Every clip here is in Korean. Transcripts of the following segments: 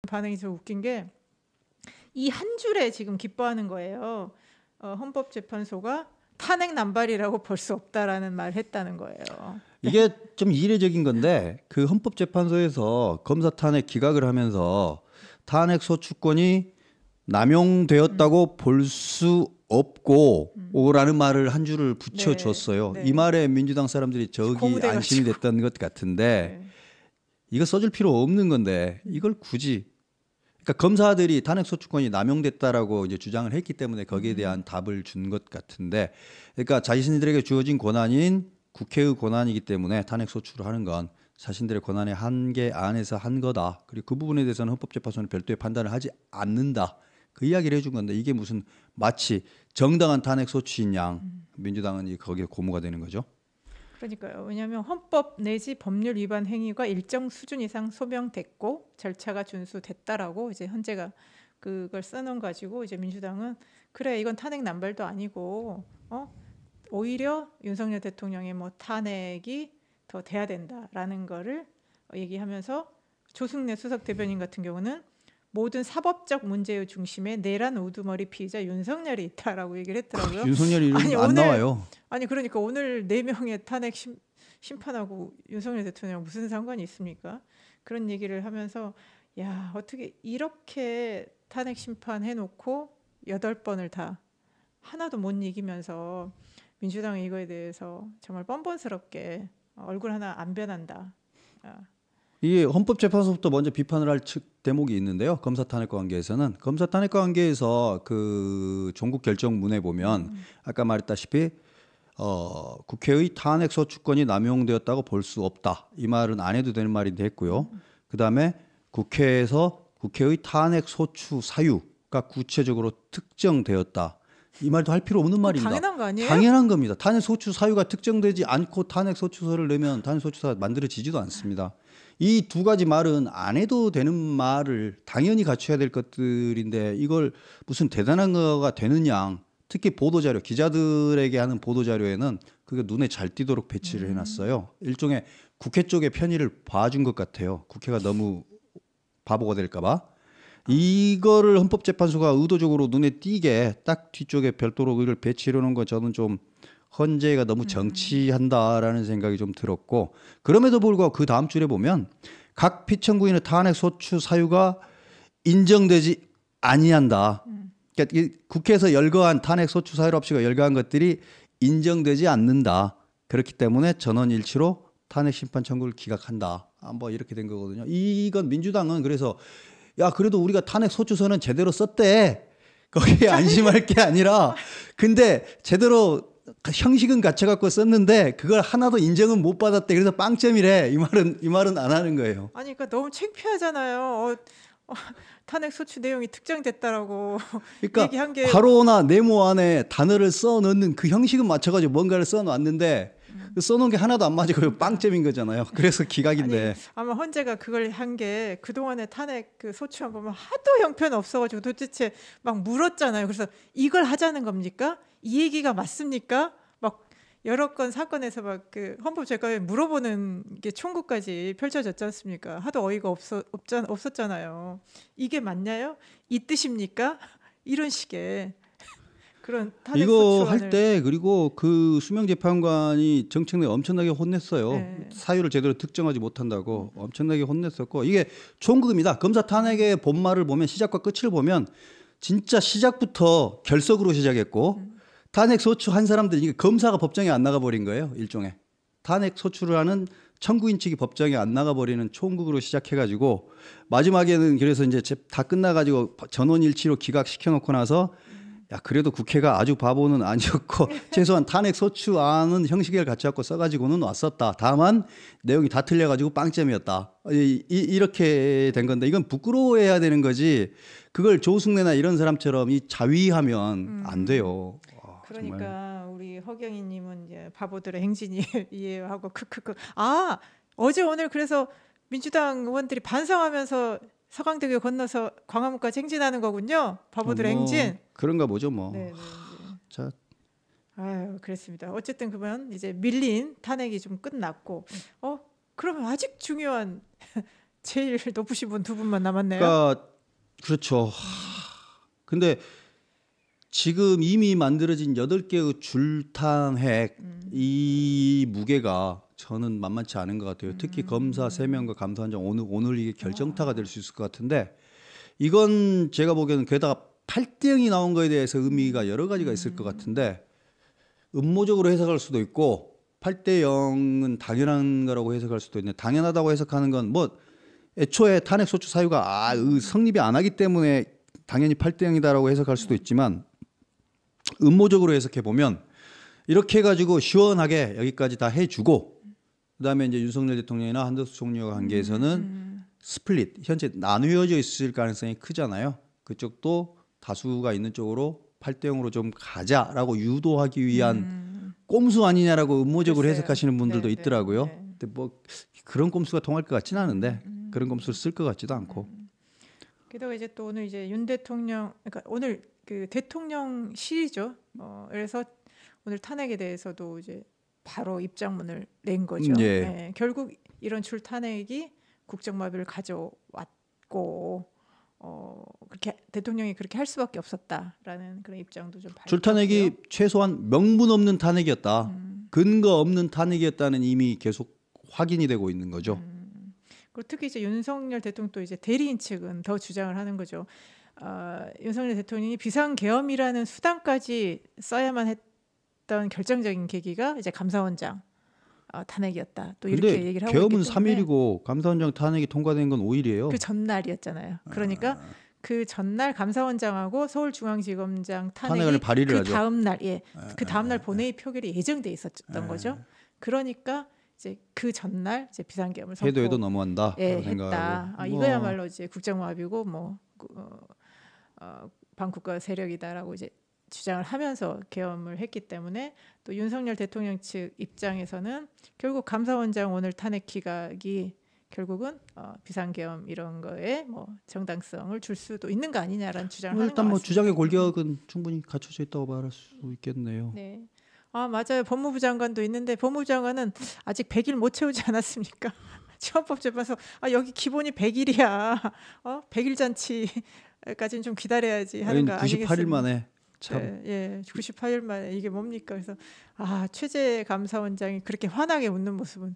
반응이 좀 웃긴 게 이 한 줄에 지금 기뻐하는 거예요. 헌법재판소가 탄핵 남발이라고 볼 수 없다라는 말을 했다는 거예요. 이게 좀 이례적인 건데 그 헌법재판소에서 검사 탄핵 기각을 하면서 탄핵 소추권이 남용되었다고 볼 수 없고 오라는 말을 한 줄을 네, 붙여줬어요. 이 네. 말에 민주당 사람들이 저기 고무돼가지고. 안심이 됐던 것 같은데 네. 이거 써줄 필요 없는 건데 이걸 굳이 그러니까 검사들이 탄핵 소추권이 남용됐다라고 이제 주장을 했기 때문에 거기에 대한 답을 준 것 같은데 그러니까 자신들에게 주어진 권한인 국회의 권한이기 때문에 탄핵 소추를 하는 건 자신들의 권한의 한계 안에서 한 거다. 그리고 그 부분에 대해서는 헌법재판소는 별도의 판단을 하지 않는다. 그 이야기를 해준 건데 이게 무슨 마치 정당한 탄핵 소추인 양 민주당은 거기에 고무가 되는 거죠. 그러니까요. 왜냐하면 헌법 내지 법률 위반 행위가 일정 수준 이상 소명됐고 절차가 준수됐다라고 이제 헌재가 그걸 써놓은 가지고 이제 민주당은 그래 이건 탄핵 남발도 아니고 오히려 윤석열 대통령의 뭐 탄핵이 더 돼야 된다라는 거를 얘기하면서 조승래 수석 대변인 같은 경우는 모든 사법적 문제의 중심에 내란 우두머리 피의자 윤석열이 있다라고 얘기를 했더라고요. 윤석열이 이름 아니, 안 오늘- 나와요. 아니 그러니까 오늘 4명의 탄핵 심판하고 윤석열 대통령 무슨 상관이 있습니까? 그런 얘기를 하면서 야 어떻게 이렇게 탄핵 심판해놓고 8번을 다 하나도 못 이기면서 민주당이 이거에 대해서 정말 뻔뻔스럽게 얼굴 하나 안 변한다. 이게 헌법재판소부터 먼저 비판을 할 측 대목이 있는데요. 검사 탄핵과 관계에서는 검사 탄핵과 관계에서 그 종국 결정문에 보면 아까 말했다시피 국회의 탄핵 소추권이 남용되었다고 볼 수 없다. 이 말은 안 해도 되는 말인데 했고요. 그다음에 국회에서 국회의 탄핵 소추 사유가 구체적으로 특정되었다. 이 말도 할 필요 없는 말입니다. 당연한 거 아니에요? 당연한 겁니다. 탄핵 소추 사유가 특정되지 않고 탄핵 소추서를 내면 탄핵 소추서가 만들어지지도 않습니다. 이 두 가지 말은 안 해도 되는 말을 당연히 갖춰야 될 것들인데 이걸 무슨 대단한 거가 되는 양 특히 보도자료 기자들에게 하는 보도자료에는 그게 눈에 잘 띄도록 배치를 해놨어요. 일종의 국회 쪽의 편의를 봐준 것 같아요. 국회가 너무 바보가 될까 봐. 이거를 헌법재판소가 의도적으로 눈에 띄게 딱 뒤쪽에 별도로 이걸 배치해 놓은 거 저는 좀 헌재가 너무 정치한다라는 생각이 좀 들었고 그럼에도 불구하고 그 다음 줄에 보면 각 피청구인의 탄핵 소추 사유가 인정되지 아니한다. 그러니까 이 국회에서 열거한 탄핵 소추 사유 없이가 열거한 것들이 인정되지 않는다. 그렇기 때문에 전원일치로 탄핵 심판 청구를 기각한다. 뭐 이렇게 된 거거든요. 이건 민주당은 그래서 야 그래도 우리가 탄핵 소추서는 제대로 썼대. 거기에 안심할 게 아니라 근데 제대로 형식은 갖춰갖고 썼는데 그걸 하나도 인정은 못 받았대. 그래서 빵점이래. 이 말은 안 하는 거예요. 아니 그러니까 너무 창피하잖아요. 탄핵 소추 내용이 특정됐다라고 그러니까 얘기한 게 괄호나 네모 안에 단어를 써 넣는 그 형식은 맞춰가지고 뭔가를 써 놨는데 써놓은 게 하나도 안 맞고 빵점인 거잖아요. 그래서 기각인데. 아니, 아마 헌재가 그걸 한 게 그동안에 탄핵 그 소추안 보면 하도 형편 없어가지고 도대체 막 물었잖아요. 그래서 이걸 하자는 겁니까? 이 얘기가 맞습니까? 막 여러 건 사건에서 막 그 헌법재판에 물어보는 게 총구까지 펼쳐졌지 않습니까? 하도 어이가 없었잖아요. 이게 맞냐요? 이 뜻입니까? 이런 식의 그런 탄핵 이거 소추안을 할 때 그리고 그 수명재판관이 정책내에 엄청나게 혼냈어요. 네. 사유를 제대로 특정하지 못한다고 엄청나게 혼냈었고 이게 총극입니다. 검사 탄핵의 본말을 보면 시작과 끝을 보면 진짜 시작부터 결석으로 시작했고 탄핵 소추한 사람들이 이게 검사가 법정에 안 나가버린 거예요. 일종의 탄핵 소추를 하는 청구인 측이 법정에 안 나가버리는 총극으로 시작해가지고 마지막에는 그래서 이제 다 끝나가지고 전원일치로 기각시켜놓고 나서 야 그래도 국회가 아주 바보는 아니었고 최소한 탄핵 소추안은 형식을 갖춰갖고 써가지고는 왔었다. 다만 내용이 다 틀려가지고 빵점이었다. 이렇게 된 건데 이건 부끄러워해야 되는 거지. 그걸 조승래나 이런 사람처럼 이 자위하면 안 돼요. 그러니까 정말. 우리 허경희님은 이제 바보들의 행진이 이해하고 크크크. 아 어제 오늘 그래서 민주당 의원들이 반성하면서 서강대교 건너서 광화문까지 행진하는 거군요. 바보들의 뭐 행진. 그런가 보죠 뭐. 네, 네. 자, 아유 그랬습니다. 어쨌든 그러면 이제 밀린 탄핵이 좀 끝났고, 그러면 아직 중요한 제일 높으신 분 두 분만 남았네요. 그러니까 그렇죠. 근데 지금 이미 만들어진 8개의 줄탄핵 이 무게가 저는 만만치 않은 것 같아요. 특히 검사 3명과 감사원장 오늘 이게 결정타가 될 수 있을 것 같은데 이건 제가 보기에는 게다가 8대 0이 나온 거에 대해서 의미가 여러 가지가 있을 것 같은데 음모적으로 해석할 수도 있고 8대 0은 당연한 거라고 해석할 수도 있는데 당연하다고 해석하는 건 뭐 애초에 탄핵 소추 사유가 성립이 안 하기 때문에 당연히 8대 0이다라고 해석할 수도 있지만 음모적으로 해석해 보면 이렇게 해가지고 시원하게 여기까지 다 해주고 그다음에 이제 윤석열 대통령이나 한덕수 총리와 관계에서는 스플릿 현재 나누어져 있을 가능성이 크잖아요. 그쪽도 다수가 있는 쪽으로 8대 0으로 좀 가자라고 유도하기 위한 꼼수 아니냐라고 음모적으로 글쎄요. 해석하시는 분들도 네, 있더라고요. 네. 근데 뭐 그런 꼼수가 통할 것 같지는 않은데 그런 꼼수를 쓸 것 같지도 않고. 게다가 이제 또 오늘 이제 윤 대통령, 그러니까 오늘 그 대통령실이죠. 그래서 오늘 탄핵에 대해서도 이제 바로 입장문을 낸 거죠. 예. 예, 결국 이런 줄 탄핵이 국정마비를 가져왔고, 그렇게 대통령이 그렇게 할 수밖에 없었다라는 그런 입장도 좀 밝혔고요. 줄탄핵이 최소한 명분 없는 탄핵이었다. 근거 없는 탄핵이었다는 이미 계속 확인이 되고 있는 거죠. 그리고 특히 이제 윤석열 대통령도 이제 대리인 측은 더 주장을 하는 거죠. 윤석열 대통령이 비상계엄이라는 수단까지 써야만 했던 결정적인 계기가 이제 감사원장 탄핵이었다. 또 이렇게 근데 얘기를 하고 계엄은 있기 때문에 3일이고 감사원장 탄핵이 통과된 건 5일이에요. 그 전날이었잖아요. 그러니까 그 전날 감사원장하고 서울중앙지검장 탄핵을 탄핵이 발의를 그 하죠. 다음 날, 그 다음 날 본회의 표결이 예정돼 있었던 거죠. 그러니까 이제 그 전날 이제 비상계엄을 해도 선포 넘어간다. 했다. 뭐 이거야말로 이제 국정마비고 뭐 반국가 세력이다라고 이제 주장을 하면서 계엄을 했기 때문에 또 윤석열 대통령 측 입장에서는 결국 감사원장 오늘 탄핵 기각이 결국은 비상계엄 이런 거에 뭐 정당성을 줄 수도 있는 거 아니냐라는 주장을 하는 것 일단 뭐 같습니다. 주장의 골격은 충분히 갖춰져 있다고 말할 수 있겠네요. 네. 맞아요. 법무부 장관도 있는데 법무부 장관은 아직 100일 못 채우지 않았습니까? 헌법재판소 여기 기본이 100일이야. 100일 잔치까지는 좀 기다려야지 하는 거 98일 아니겠습니까? 만에 참 예, 98일 만에 이게 뭡니까? 그래서 최재 감사원장이 그렇게 환하게 웃는 모습은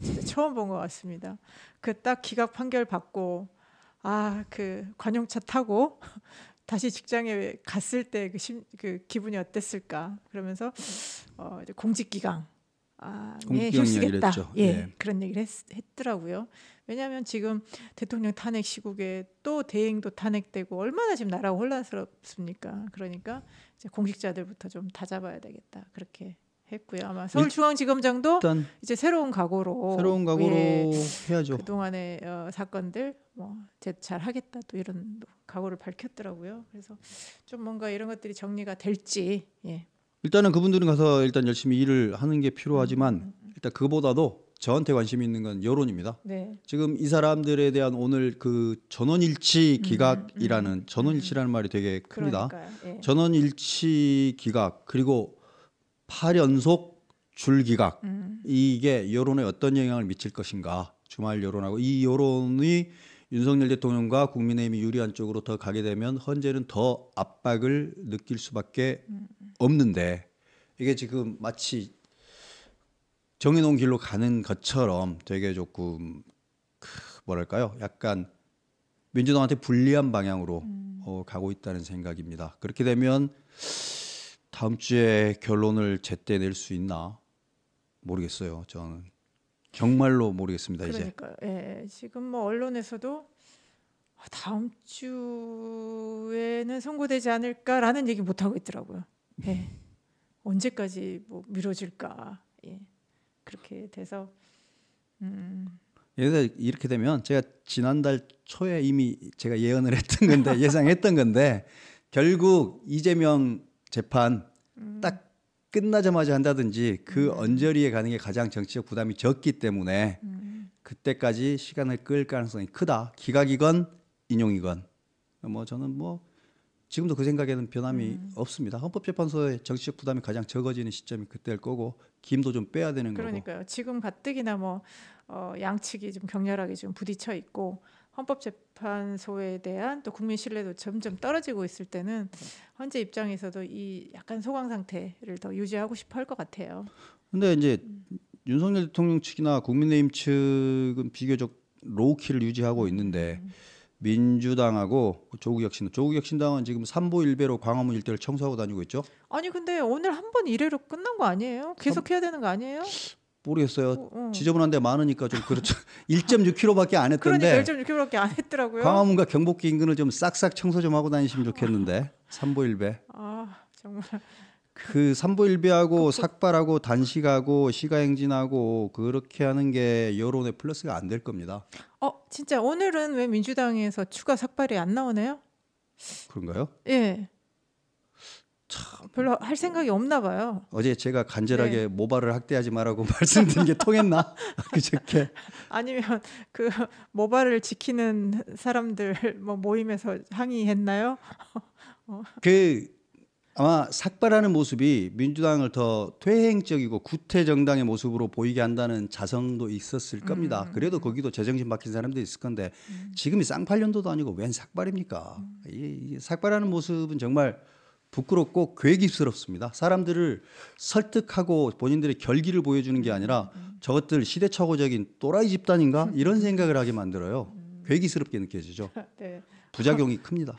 진짜 처음 본 것 같습니다. 그 딱 기각 판결 받고 그 관용차 타고 다시 직장에 갔을 때 그 기분이 어땠을까? 그러면서 이제 공직기강 휴식했다. 이랬죠. 그런 얘기를 했더라고요. 왜냐하면 지금 대통령 탄핵 시국에 또 대행도 탄핵되고 얼마나 지금 나라가 혼란스럽습니까? 그러니까 이제 공직자들부터 좀 다잡아야 되겠다. 그렇게 했고요. 아마 서울중앙지검장도 일단 이제 새로운 각오로 해야죠. 그동안의 사건들 뭐 재찰하겠다 또 이런 각오를 밝혔더라고요. 그래서 좀 뭔가 이런 것들이 정리가 될지. 일단은 그분들은 가서 일단 열심히 일을 하는 게 필요하지만 일단 그보다도 저한테 관심이 있는 건 여론입니다. 네. 지금 이 사람들에 대한 오늘 그 전원일치 기각이라는 전원일치라는 말이 되게 큽니다. 그러니까요. 전원일치 기각 그리고 8연속 줄기각 이게 여론에 어떤 영향을 미칠 것인가 주말 여론하고 이 여론이 윤석열 대통령과 국민의힘이 유리한 쪽으로 더 가게 되면 헌재는 더 압박을 느낄 수밖에 없는데 이게 지금 마치 정해놓은 길로 가는 것처럼 되게 조금 뭐랄까요 약간 민주당한테 불리한 방향으로 가고 있다는 생각입니다. 그렇게 되면 다음 주에 결론을 제때 낼 수 있나 모르겠어요. 저는 정말로 모르겠습니다. 그러니까요. 지금 뭐 언론에서도 다음 주에는 선고되지 않을까라는 얘기 못 하고 있더라고요. 언제까지 뭐 미뤄질까. 그렇게 돼서 이렇게 되면 제가 지난달 초에 이미 제가 예언을 했던 건데 예상했던 건데 결국 이재명 재판 딱 끝나자마자 한다든지 그 언저리에 가는 게 가장 정치적 부담이 적기 때문에 그때까지 시간을 끌 가능성이 크다. 기각이건 인용이건 뭐 저는 뭐 지금도 그 생각에는 변함이 없습니다. 헌법재판소의 정치적 부담이 가장 적어지는 시점이 그때일 거고 김도 좀 빼야 되는 거고. 그러니까요. 지금 가뜩이나 뭐 양측이 좀 격렬하게 좀 부딪혀 있고 헌법재판소에 대한 또 국민 신뢰도 점점 떨어지고 있을 때는 헌재 입장에서도 이 약간 소강 상태를 더 유지하고 싶어 할 것 같아요. 근데 이제 윤석열 대통령 측이나 국민의힘 측은 비교적 로우키를 유지하고 있는데 민주당하고 조국혁신당은 지금 삼보일배로 광화문 일대를 청소하고 다니고 있죠. 아니 근데 오늘 한 번 이래로 끝난 거 아니에요? 계속 해야 되는 거 아니에요? 모르겠어요. 지저분한 데 많으니까 좀 그렇죠. 1.6km밖에 안 그러니까 했던데 1.6km밖에 안 했더라고요. 광화문과 경복궁 인근을 좀 싹싹 청소 좀 하고 다니시면 좋겠는데 삼보일배. 아 정말 그 삼보일배하고 삭발하고 단식하고 시가행진하고 그렇게 하는 게 여론의 플러스가 안 될 겁니다. 진짜 오늘은 왜 민주당에서 추가 삭발이 안 나오네요? 그런가요? 예. 별로 할 생각이 없나 봐요. 어제 제가 간절하게 네. 모발을 학대하지 말라고 말씀드린 게 통했나? 그저께 아니면 그 모발을 지키는 사람들 뭐 모임에서 항의했나요? 그 아마 삭발하는 모습이 민주당을 더 퇴행적이고 구태 정당의 모습으로 보이게 한다는 자성도 있었을 겁니다. 그래도 거기도 제정신 박힌 사람들이 있을 건데 지금이 쌍팔년도도 아니고 웬 삭발입니까? 이 삭발하는 모습은 정말 부끄럽고 괴기스럽습니다. 사람들을 설득하고 본인들의 결기를 보여주는 게 아니라 저것들 시대착오적인 또라이 집단인가 이런 생각을 하게 만들어요. 괴기스럽게 느껴지죠. 네. 부작용이 큽니다.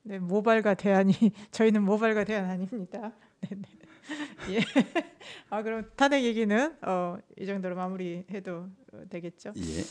네, 모발과 대안이 저희는 모발과 대안 아닙니다. 네, 네. 예. 그럼 탄핵 얘기는 이 정도로 마무리해도 되겠죠? 예.